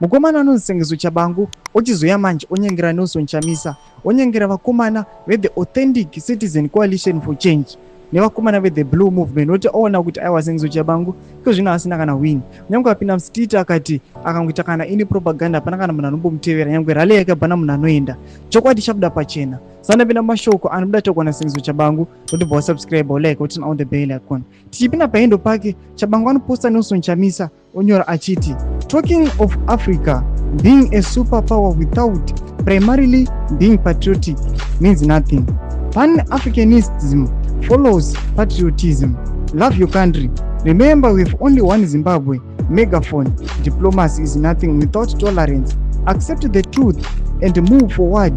mukomana anonzi Sengezo Tshabangu ochizoya manje onyengera Nelson Chamisa, onyengera vakomana the Authentic Citizen Coalition for Change nevakomana the Blue Movement oti oona kuti aiwa Sengezo Tshabangu iko zvino asina kana wini. Nyange apinda mustiti akati akangoita kana ini propaganda hapana kana munhu anombomutevera, nyange rally yake hapana munhu anoenda. Chokwadi chabuda pachena. Sanapinda mashoko anobuda tokona Sengezo Tshabangu totobva wasubscribe like kuti on the bell icon. Tichipinda paendo pake Tshabangu anoposta Nelson Chamisa onyora achiti, talking of Africa being a superpower without primarily being patriotic means nothing. Pan-Africanism follows patriotism. Love your country. Remember, we have only one Zimbabwe. Megaphone. Diplomacy is nothing without tolerance. Accept the truth and move forward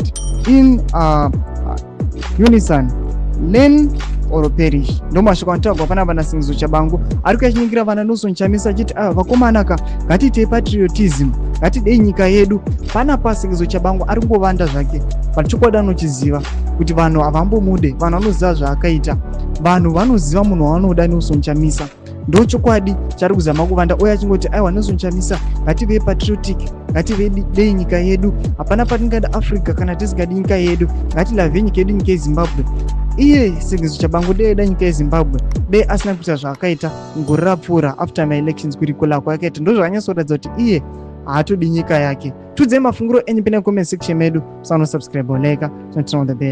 in unison. Learn or perish. Ndo mashoko anotagwa panapa naSengezo Tshabangu ari kuyachinyengira vana Nelson Chamisa achiti vakomanaka ngatite patriotism, ngatidei nyika yedu. Panapa Sengezo Tshabangu ari kungovanda zvake, pachokwadi anochiziva kuti vanhu havambomude, vanhu vanoziva zvaakaita, vanhu vanoziva munhu wavanoda Nelson Chamisa. Ndo chokwadi chari kuzama kuvanda, uye achingoti aiwa Nelson Chamisa ngativei patriotic, ngativei nyika yedu, hapana patingada Africa kana tisingadi nyika yedu, ngatilavei nyika yedu, nyika yeZimbabwe. Iye Sengezo Tshabangu dei da nyika yeZimbabwe, dei asina kuita zvaakaita ngore rapfuura after my elections kurikola kwakaita. Ndo zvakanyatsoratidza kuti iye haatodi nyika yake. Tudzei mafungiro enyu pene comment section medu, subscribe like, turn on the bell.